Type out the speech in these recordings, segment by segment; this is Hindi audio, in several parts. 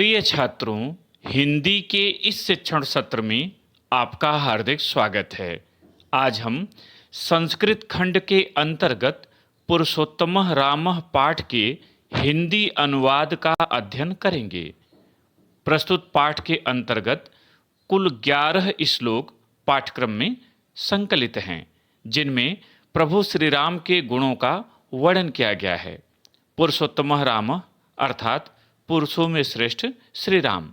प्रिय छात्रों, हिंदी के इस शिक्षण सत्र में आपका हार्दिक स्वागत है। आज हम संस्कृत खंड के अंतर्गत पुरुषोत्तमः रामः पाठ के हिंदी अनुवाद का अध्ययन करेंगे। प्रस्तुत पाठ के अंतर्गत कुल 11 श्लोक पाठ्यक्रम में संकलित हैं, जिनमें प्रभु श्री राम के गुणों का वर्णन किया गया है। पुरुषोत्तमः रामः अर्थात पुरुषों में श्रेष्ठ श्री राम।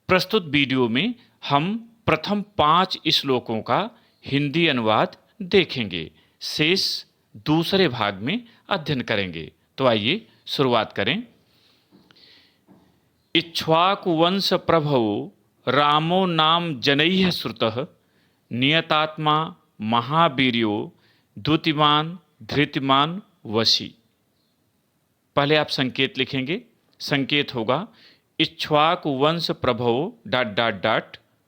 प्रस्तुत वीडियो में हम प्रथम 5 श्लोकों का हिंदी अनुवाद देखेंगे, शेष दूसरे भाग में अध्ययन करेंगे। तो आइए शुरुआत करें। इक्ष्वाकुवंश प्रभो रामो नाम जनैः श्रुतः नियतात्मा महावीर्यो द्युतिमान धृतिमान वशी। पहले आप संकेत लिखेंगे। संकेत होगा इक्ष्वाकु वंश प्रभो ...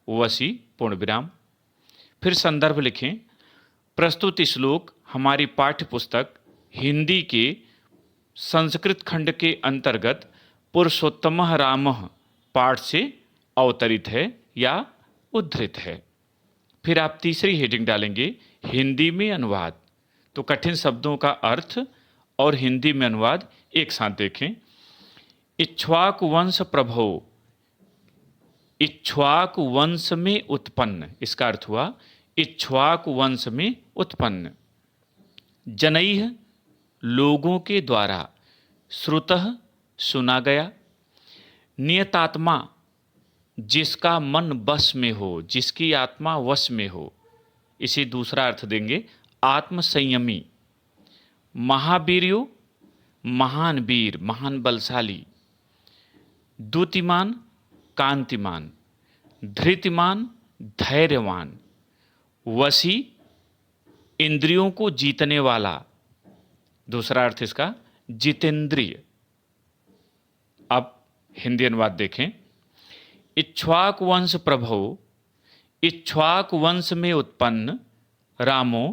वशी पूर्ण विराम। फिर संदर्भ लिखें। प्रस्तुत श्लोक हमारी पाठ्य पुस्तक हिंदी के संस्कृत खंड के अंतर्गत पुरुषोत्तमः रामः पाठ से अवतरित है या उद्धृत है। फिर आप तीसरी हेडिंग डालेंगे, हिंदी में अनुवाद। तो कठिन शब्दों का अर्थ और हिंदी में अनुवाद एक साथ देखें। इक्ष्वाकु वंश प्रभो, इक्ष्वाकु वंश में उत्पन्न, इसका अर्थ हुआ इक्ष्वाकु वंश में उत्पन्न। जनैः लोगों के द्वारा, श्रुतः सुना गया, नियतात्मा जिसका मन वश में हो, जिसकी आत्मा वश में हो, इसे दूसरा अर्थ देंगे आत्म संयमी। महावीर्यो महान वीर, महान बलशाली। द्युतिमान कांतिमान। धृतिमान धैर्यवान। वशी इंद्रियों को जीतने वाला, दूसरा अर्थ इसका जितेंद्रिय। अब हिंदी अनुवाद देखें। इक्ष्वाकु वंश प्रभो, इक्ष्वाकु वंश में उत्पन्न रामो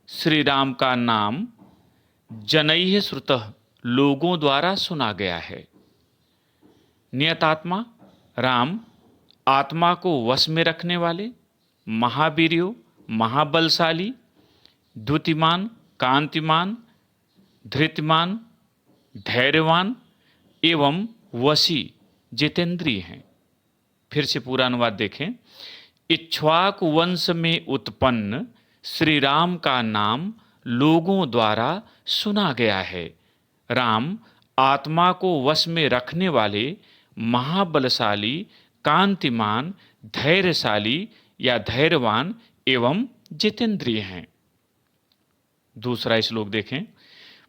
श्री राम का नाम जनैः श्रुतः लोगों द्वारा सुना गया है। नियतात्मा राम आत्मा को वश में रखने वाले, महावीर्यो महाबलशाली, द्युतिमान कांतिमान, धृतिमान धैर्यवान एवं वशी जितेंद्रिय हैं। फिर से पूरा अनुवाद देखें। इक्ष्वाकु वंश में उत्पन्न श्री राम का नाम लोगों द्वारा सुना गया है। राम आत्मा को वश में रखने वाले, महाबलशाली, कांतिमान, धैर्यशाली या धैर्यवान एवं जितेंद्रिय हैं। दूसरा श्लोक देखें।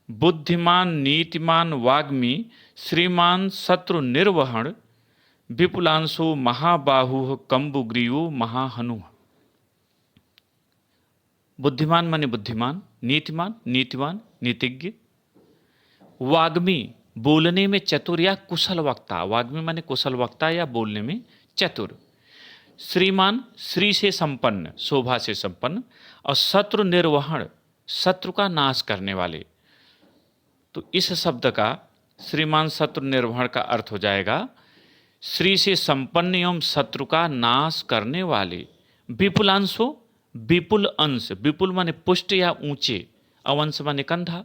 बुद्धिमान नीतिमान वाग्मी श्रीमान शत्रु निर्वहण विपुलांशो महाबाहु कंबुग्रीयो महाहनु। बुद्धिमान माने बुद्धिमान, नीतिमान नीतिवान नीतिज्ञ, वाग्मी बोलने में चतुर या कुशल वक्ता, वाग्मी माने कुशल वक्ता या बोलने में चतुर। श्रीमान श्री से संपन्न, शोभा से संपन्न। और शत्रु निर्वहण शत्रु का नाश करने वाले। तो इस शब्द का श्रीमान शत्रु निर्वहण का अर्थ हो जाएगा श्री से संपन्न एवं शत्रु का नाश करने वाले। विपुलांशो विपुल अंश, विपुल माने पुष्ट या ऊंचे, अवंश माने कंधा,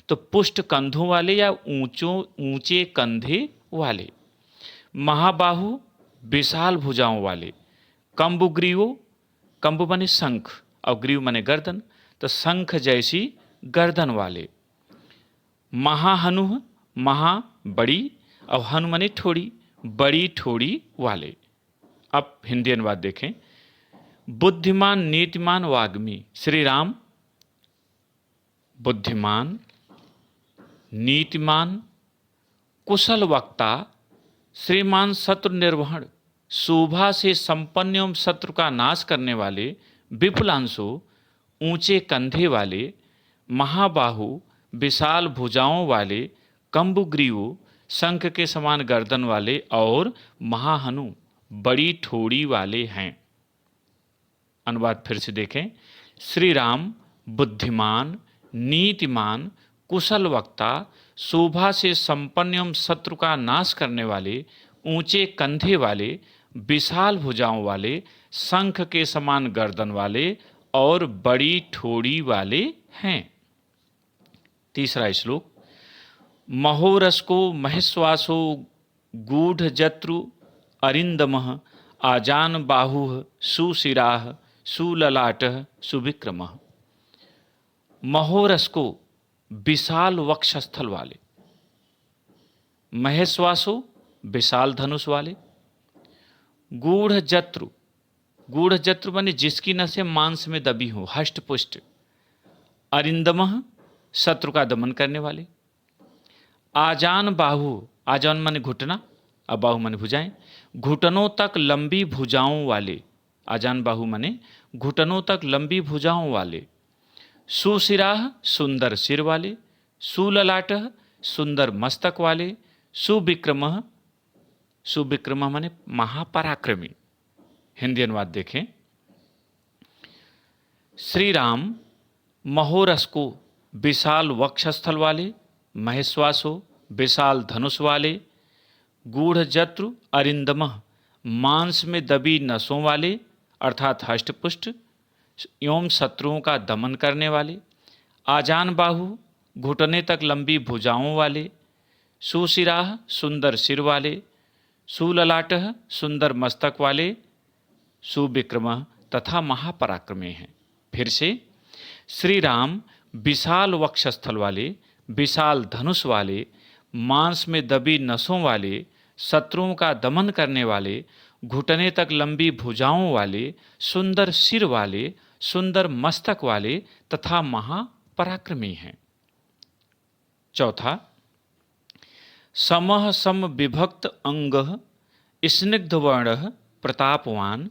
तो पुष्ट कंधों वाले या ऊंचे कंधे वाले। महाबाहु विशाल भुजाओं वाले। कंबुग्रीवो, कंबु माने शंख और ग्रीव माने गर्दन, तो शंख जैसी गर्दन वाले। महाहनु, महा बड़ी और हनु माने ठोड़ी, बड़ी ठोड़ी वाले। अब हिंदी अनुवाद देखें। बुद्धिमान नीतिमान वाग्मी, श्री राम बुद्धिमान नीतिमान कुशल वक्ता, श्रीमान शत्रु निर्वहण शोभा से संपन्न एवं शत्रु का नाश करने वाले, विपुलांशो ऊंचे कंधे वाले, महाबाहु विशाल भुजाओं वाले, कंबुग्रीवो शंख के समान गर्दन वाले और महाहनु बड़ी ठोड़ी वाले हैं। अनुवाद फिर से देखें। श्री राम बुद्धिमान नीतिमान कुशल वक्ता, शोभा से संपन्न एवं शत्रु का नाश करने वाले, ऊंचे कंधे वाले, विशाल भुजाओं वाले, शंख के समान गर्दन वाले और बड़ी ठोड़ी वाले हैं। तीसरा श्लोक, महोरस्को महेश्वासो गूढ़ जत्रु अरिंदमः आजान बाहुः सुशिराः सुललाटः सुविक्रमः। महोरस्को विशाल वक्षस्थल वाले, महेश्वासो विशाल धनुष वाले, गूढ़ जत्रु, गूढ़ जत्रु माने जिसकी नसें मांस में दबी हो, हष्ट पुष्ट, अरिंदमः शत्रु का दमन करने वाले, आजान बाहु, आजान माने घुटना, अब बाहु माने भुजाएं, घुटनों तक लंबी भुजाओं वाले, आजान बाहु माने घुटनों तक लंबी भुजाओं वाले, सुशिराह सुंदर सिर वाले, सुललाटः सुंदर मस्तक वाले, सुविक्रमः, सुविक्रमः माने महापराक्रमी। हिंदी अनुवाद देखें, श्री राम महोरस्को विशाल वक्षस्थल वाले, महेश्वासो विशाल धनुष वाले, गूढ़ जत्रु अरिंदमः मांस में दबी नसों वाले अर्थात हष्टपुष्ट एवं शत्रुओं का दमन करने वाले, आजान बाहु घुटने तक लंबी भुजाओं वाले, सुशिराह सुंदर सिर वाले, सुललाटः सुंदर मस्तक वाले, सुविक्रमः तथा महापराक्रमी हैं। फिर से, श्री राम विशाल वक्षस्थल वाले, विशाल धनुष वाले, मांस में दबी नसों वाले, शत्रुओं का दमन करने वाले, घुटने तक लंबी भुजाओं वाले, सुंदर सिर वाले, सुंदर मस्तक वाले तथा महापराक्रमी हैं। चौथा, समः सम विभक्त अंगः स्निग्धवर्णः प्रतापवान,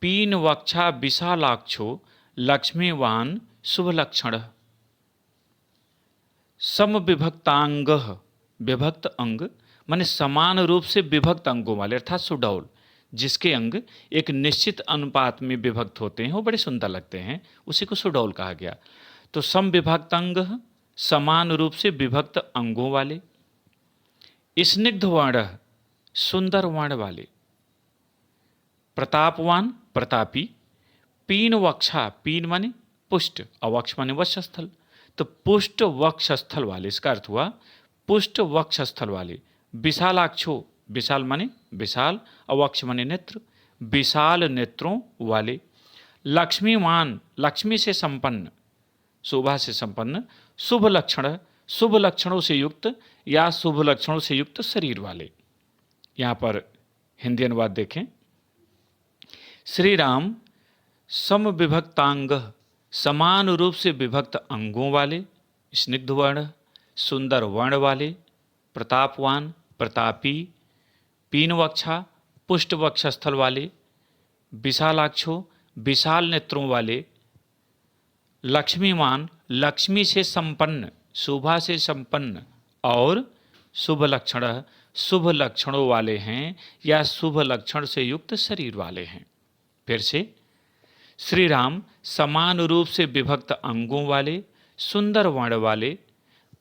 पीन वक्षा विशालाक्षो लक्ष्मीवान शुभलक्षणः। सम विभक्तांगः, विभक्त अंग माने समान रूप से विभक्त अंगों वाले अर्थात सुडौल, जिसके अंग एक निश्चित अनुपात में विभक्त होते हैं, वो बड़े सुंदर लगते हैं, उसी को सुडौल कहा गया। तो सम विभक्त अंग, समान रूप से विभक्त अंगों वाले, स्निग्ध वर्ण, सुंदर वर्ण वाले, प्रतापवान प्रतापी, पीन वक्षा, पीन माने पुष्ट, अवक्ष माने वक्षस्थल, तो पुष्ट वक्षस्थल वाले, इसका अर्थ हुआ पुष्ट वक्षस्थल वाले, विशालाक्षो, विशाल माने विशाल, अवक्ष माने नेत्र, विशाल नेत्रों वाले, लक्ष्मीवान, लक्ष्मी से संपन्न, शोभा से संपन्न, शुभ लक्षण, शुभ लक्षणों से युक्त या शुभ लक्षणों से युक्त शरीर वाले। यहाँ पर हिंदी अनुवाद देखें, श्री राम सम विभक्तांग, समान रूप से विभक्त अंगों वाले, स्निग्ध वर्ण, सुंदर वर्ण वाले, प्रतापवान प्रतापी, पीनवक्षा पुष्ट वक्षस्थल वाले, विशालाक्षो विशाल नेत्रों वाले, लक्ष्मीवान लक्ष्मी से संपन्न, शोभा से संपन्न और शुभ लक्षण, शुभ लक्षणों वाले हैं या शुभ लक्षण से युक्त शरीर वाले हैं। फिर से, श्री राम समान रूप से विभक्त अंगों वाले, सुंदर वर्ण वाले,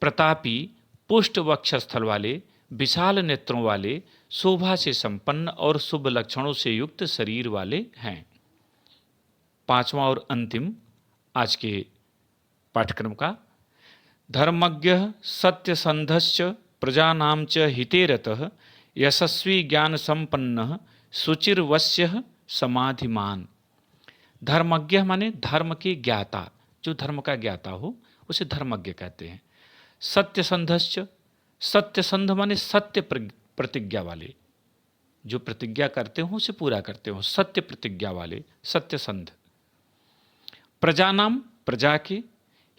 प्रतापी, पुष्ट वक्षस्थल वाले, विशाल नेत्रों वाले, शोभा से संपन्न और शुभ लक्षणों से युक्त शरीर वाले हैं। पांचवा और अंतिम आज के पाठ्यक्रम का, धर्मज्ञ सत्यसंधश्च प्रजानां च हिते रतः यशस्वी ज्ञान संपन्नः शुचिर्वश्यः समाधिमान। धर्मज्ञ माने धर्म के ज्ञाता, जो धर्म का ज्ञाता हो उसे धर्मज्ञ कहते हैं। सत्यसंधश्च, सत्यसंध माने सत्य प्रतिज्ञा वाले, जो प्रतिज्ञा करते हो उसे पूरा करते हो, सत्य प्रतिज्ञा वाले, सत्यसंध। प्रजानाम, प्रजा के,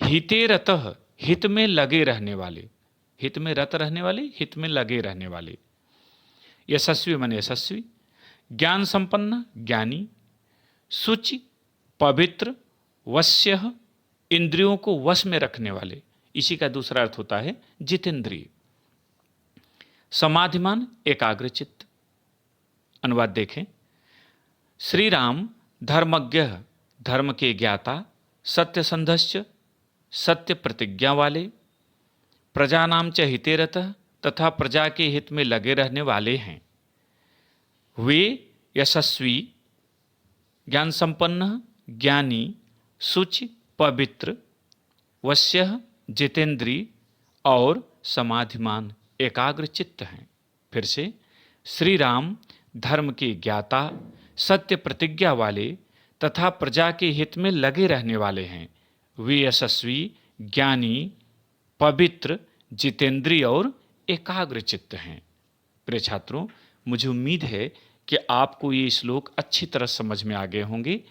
हिते रतः, हित में लगे रहने वाले, हित में रत रहने वाले, हित में लगे रहने वाले। यशस्वी माने यशस्वी, ज्ञान संपन्न ज्ञानी, शुचि पवित्र, वश्य इंद्रियों को वश में रखने वाले, इसी का दूसरा अर्थ होता है जितेंद्रिय। समाधिमान एकाग्रचित्त। अनुवाद देखें, श्री राम धर्मज्ञ, धर्म के ज्ञाता, सत्यसंधश्च, सत्य प्रतिज्ञा वाले, प्रजानाम च हिते रतः, तथा प्रजा के हित में लगे रहने वाले हैं। वे यशस्वी, ज्ञान संपन्न, ज्ञानी, शुचि, पवित्र, वश्य, जितेंद्रीय और समाधिमान, एकाग्र चित्त हैं। फिर से, श्री राम धर्म के ज्ञाता, सत्य प्रतिज्ञा वाले तथा प्रजा के हित में लगे रहने वाले हैं। वे यशस्वी, ज्ञानी, पवित्र, जितेंद्रीय और एकाग्र चित्त हैं। प्रिय छात्रों, मुझे उम्मीद है कि आपको ये श्लोक अच्छी तरह समझ में आ गए होंगे।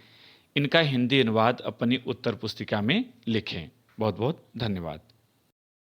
इनका हिंदी अनुवाद अपनी उत्तर पुस्तिका में लिखें। बहुत बहुत धन्यवाद।